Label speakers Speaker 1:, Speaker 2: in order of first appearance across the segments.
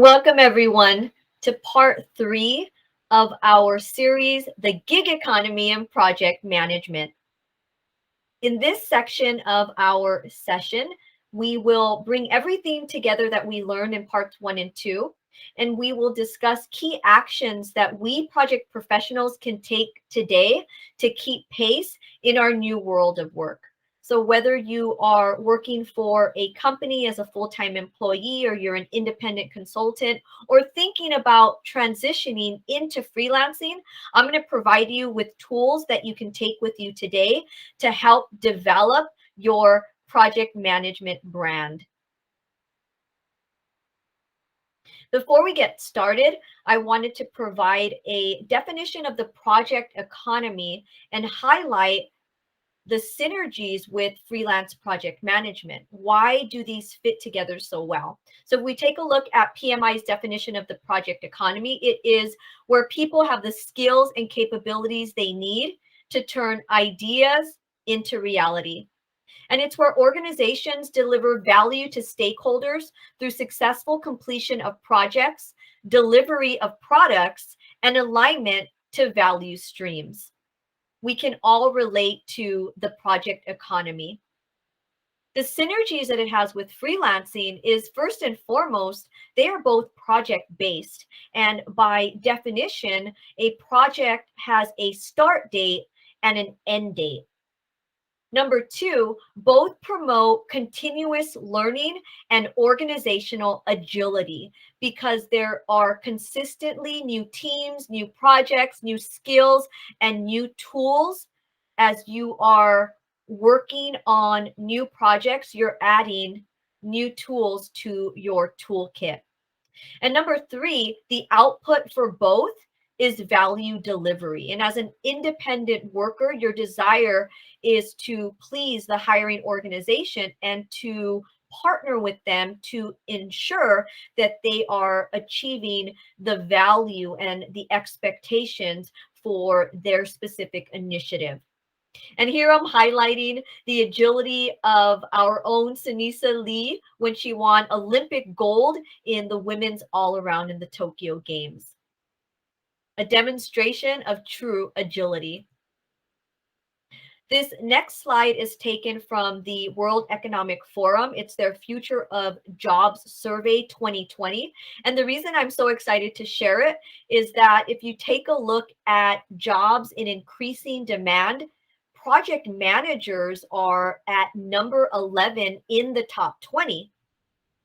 Speaker 1: Welcome, everyone, to part 3 of our series, The Gig Economy and Project Management. In this section of our session, we will bring everything together that we learned in parts 1 and 2, and we will discuss key actions that we project professionals can take today to keep pace in our new world of work. So whether you are working for a company as a full-time employee, or you're an independent consultant, or thinking about transitioning into freelancing, I'm going to provide you with tools that you can take with you today to help develop your project management brand. Before we get started, I wanted to provide a definition of the project economy and highlight the synergies with freelance project management. Why do these fit together so well? So if we take a look at PMI's definition of the project economy, it is where people have the skills and capabilities they need to turn ideas into reality. And it's where organizations deliver value to stakeholders through successful completion of projects, delivery of products, and alignment to value streams. We can all relate to the project economy. The synergies that it has with freelancing is, first and foremost, they are both project-based. And by definition, a project has a start date and an end date. Number two, both promote continuous learning and organizational agility, because there are consistently new teams, new projects, new skills, and new tools. As you are working on new projects, you're adding new tools to your toolkit. And number three, the output for both is value delivery. And as an independent worker, your desire is to please the hiring organization and to partner with them to ensure that they are achieving the value and the expectations for their specific initiative. And here I'm highlighting the agility of our own Sunisa Lee when she won Olympic gold in the women's all-around in the Tokyo Games. A demonstration of true agility. This next slide is taken from the World Economic Forum. It's their Future of Jobs Survey 2020. And the reason I'm so excited to share it is that if you take a look at jobs in increasing demand, project managers are at number 11 in the top 20.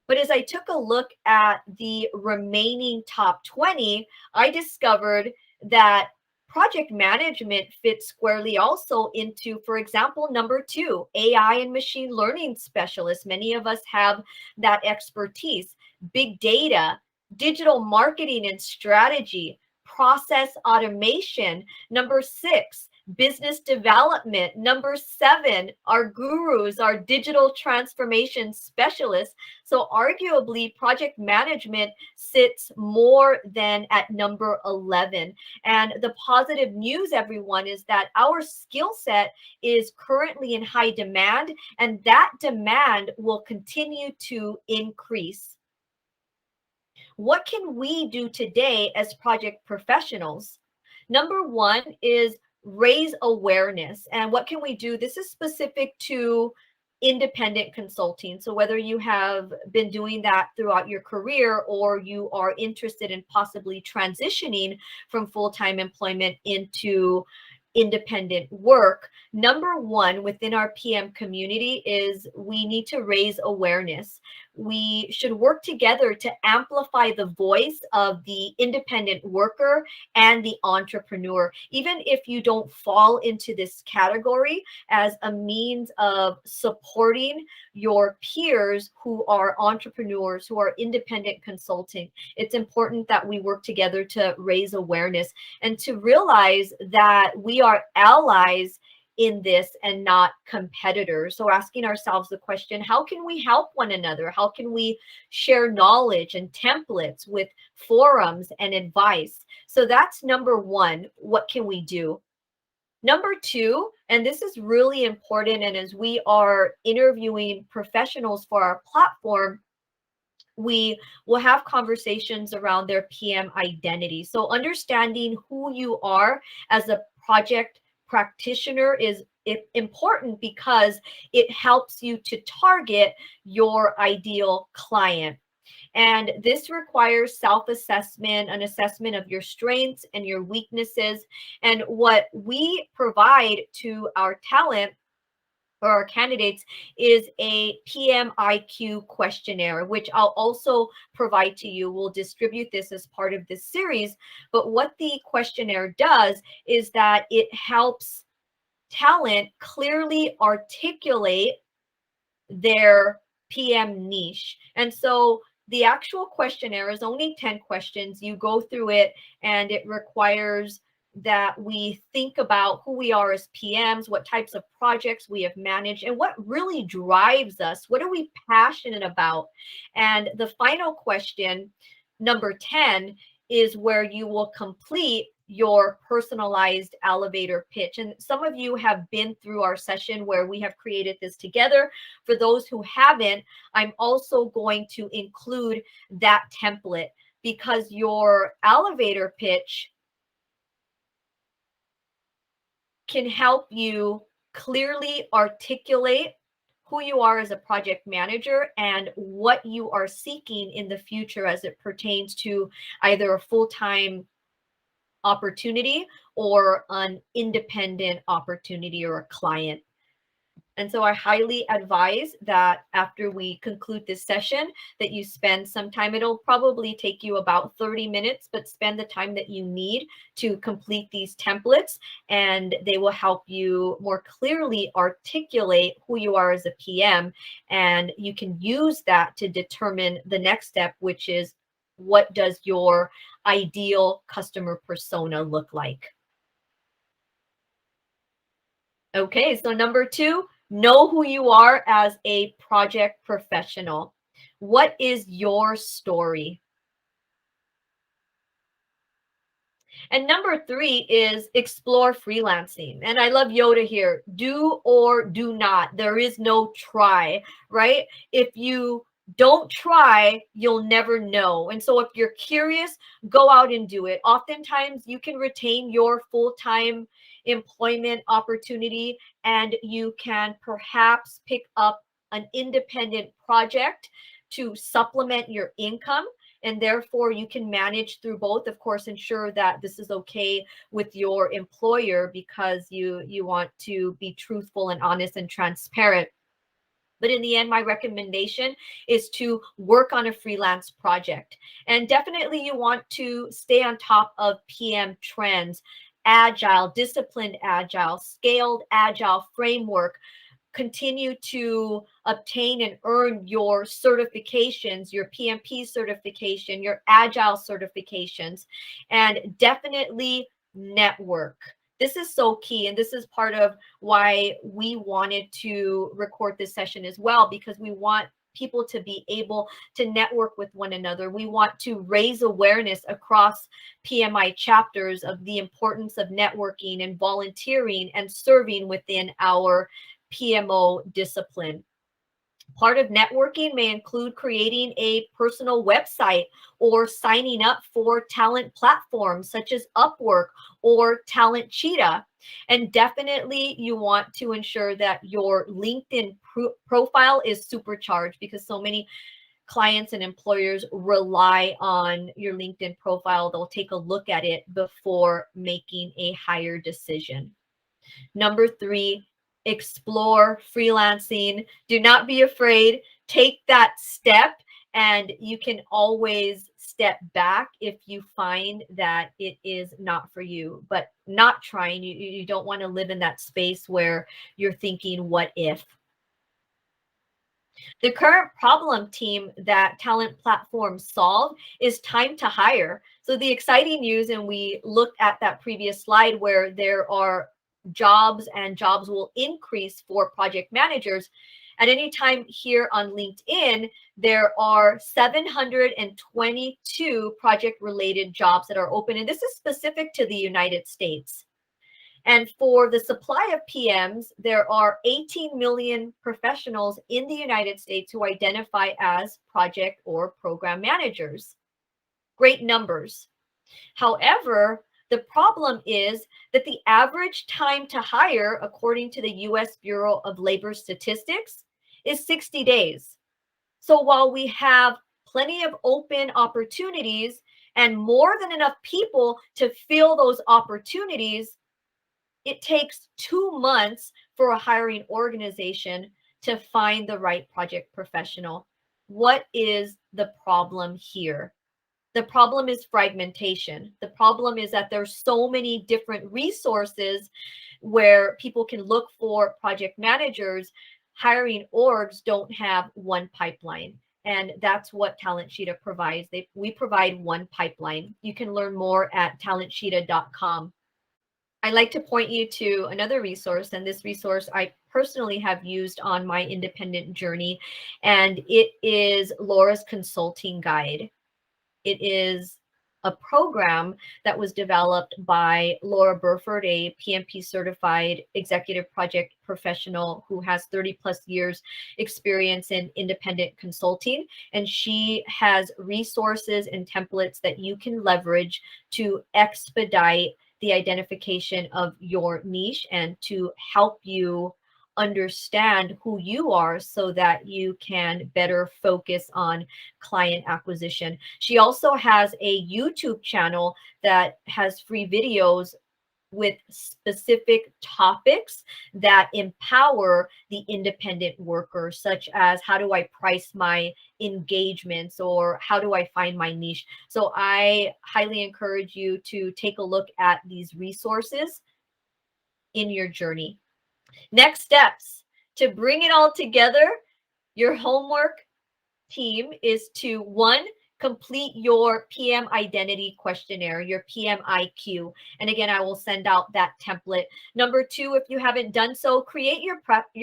Speaker 1: But as I took a look at the remaining top 20, I discovered that project management fits squarely also into, for example, number 2, AI and machine learning specialists. Many of us have that expertise. Big data, digital marketing and strategy, process automation. Number 6, business development. Number 7, our gurus, our digital transformation specialists. So arguably, project management sits more than at number 11. And the positive news, everyone, is that our skill set is currently in high demand, and that demand will continue to increase. What can we do today as project professionals? Number 1 is raise awareness. And what can we do? This is specific to independent consulting. So whether you have been doing that throughout your career, or you are interested in possibly transitioning from full-time employment into independent work, number 1 within our PM community is we need to raise awareness. We should work together to amplify the voice of the independent worker and the entrepreneur, even if you don't fall into this category, as a means of supporting your peers who are entrepreneurs, who are independent consulting. It's important that we work together to raise awareness and to realize that we are allies in this and not competitors. So asking ourselves the question, how can we help one another? How can we share knowledge and templates with forums and advice? So that's number 1. What can we do? Number 2, and this is really important, and as we are interviewing professionals for our platform, We will have conversations around their PM identity. So understanding who you are as a project practitioner is important because it helps you to target your ideal client. And this requires self-assessment, an assessment of your strengths and your weaknesses. And what we provide to our talent or our candidates is a PMIQ questionnaire, which I'll also provide to you. We'll distribute this as part of this series. But what the questionnaire does is that it helps talent clearly articulate their PM niche. And so the actual questionnaire is only 10 questions. You go through it, and it requires that we think about who we are as PMs, what types of projects we have managed, and what really drives us. What are we passionate about? And the final question, number 10, is where you will complete your personalized elevator pitch. And some of you have been through our session where we have created this together. For those who haven't, I'm also going to include that template, because your elevator pitch can help you clearly articulate who you are as a project manager and what you are seeking in the future as it pertains to either a full-time opportunity or an independent opportunity or a client. And so I highly advise that after we conclude this session, that you spend some time. It'll probably take you about 30 minutes, but spend the time that you need to complete these templates, and they will help you more clearly articulate who you are as a PM. And you can use that to determine the next step, which is, what does your ideal customer persona look like? Okay, so number 2, know who you are as a project professional. What is your story? And number 3 is explore freelancing. And I love Yoda here. Do or do not. There is no try, right? If you don't try, you'll never know. And so if you're curious, go out and do it. Oftentimes you can retain your full-time employment opportunity, and you can perhaps pick up an independent project to supplement your income, and therefore you can manage through both. Of course, ensure that this is okay with your employer, because you want to be truthful and honest and transparent. But in the end, my recommendation is to work on a freelance project. And definitely you want to stay on top of PM trends, agile, disciplined agile, scaled agile framework. Continue to obtain and earn your certifications, your PMP certification, your agile certifications, and definitely network. This is so key, and this is part of why we wanted to record this session as well, because we want people to be able to network with one another. We want to raise awareness across PMI chapters of the importance of networking and volunteering and serving within our PMO discipline. Part of networking may include creating a personal website or signing up for talent platforms such as Upwork or Talent Cheetah. And definitely you want to ensure that your LinkedIn profile is supercharged, because so many clients and employers rely on your LinkedIn profile. They'll take a look at it before making a hire decision. Number 3, explore freelancing. Do not be afraid. Take that step, and you can always step back if you find that it is not for you. But not trying, you don't want to live in that space where you're thinking, what if? The current problem team that talent platforms solve is time to hire. So the exciting news, and we looked at that previous slide where there are jobs, and jobs will increase for project managers. At any time here on LinkedIn, there are 722 project-related jobs that are open, and this is specific to the United States. And for the supply of PMs, there are 18 million professionals in the United States who identify as project or program managers. Great numbers. However, the problem is that the average time to hire, according to the US Bureau of Labor Statistics, is 60 days. So while we have plenty of open opportunities and more than enough people to fill those opportunities, it takes 2 months for a hiring organization to find the right project professional. What is the problem here? The problem is fragmentation. The problem is that there's so many different resources where people can look for project managers. Hiring orgs don't have one pipeline. And that's what TalentSheeta provides. We provide one pipeline. You can learn more at talentsheeta.com. I like to point you to another resource, and this resource I personally have used on my independent journey, and it is Laura's Consulting Guide. It is a program that was developed by Laura Burford, a PMP certified executive project professional who has 30 plus years experience in independent consulting. And she has resources and templates that you can leverage to expedite the identification of your niche and to help you understand who you are so that you can better focus on client acquisition. She also has a YouTube channel that has free videos with specific topics that empower the independent worker, such as how do I price my engagements or how do I find my niche. So I highly encourage you to take a look at these resources in your journey. Next steps to bring it all together, your homework team is to, one, complete your PM identity questionnaire, your PMIQ. And again, I will send out that template. Number two, if you haven't done so, create your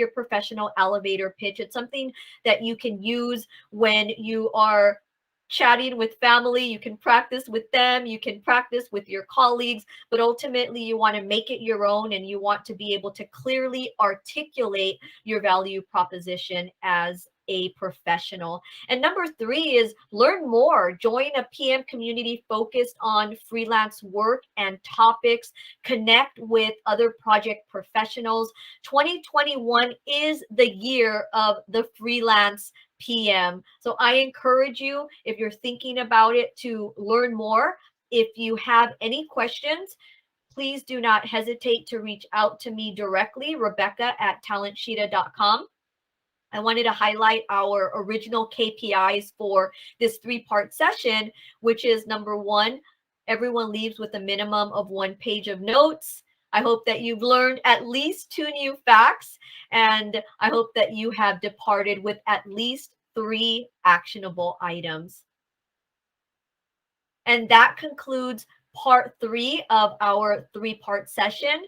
Speaker 1: professional elevator pitch. It's something that you can use when you are chatting with family. You can practice with them, you can practice with your colleagues, but ultimately you want to make it your own and you want to be able to clearly articulate your value proposition as a professional. And number three is learn more. Join a PM community focused on freelance work and topics. Connect with other project professionals. 2021 is the year of the freelance PM. So I encourage you, if you're thinking about it, to learn more. If you have any questions, please do not hesitate to reach out to me directly, Rebecca@talentsheeta.com. I wanted to highlight our original KPIs for this 3-part session, which is number one, everyone leaves with a minimum of 1 page of notes. I hope that you've learned at least 2 new facts, and I hope that you have departed with at least 3 actionable items. And that concludes part 3 of our 3-part session,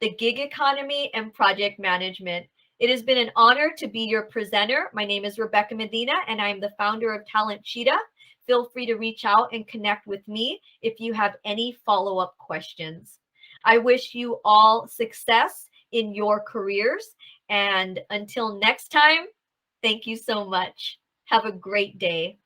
Speaker 1: the gig economy and project management. It has been an honor to be your presenter. My name is Rebecca Medina, and I'm the founder of TalentSheeta. Feel free to reach out and connect with me if you have any follow-up questions. I wish you all success in your careers. And until next time, thank you so much. Have a great day.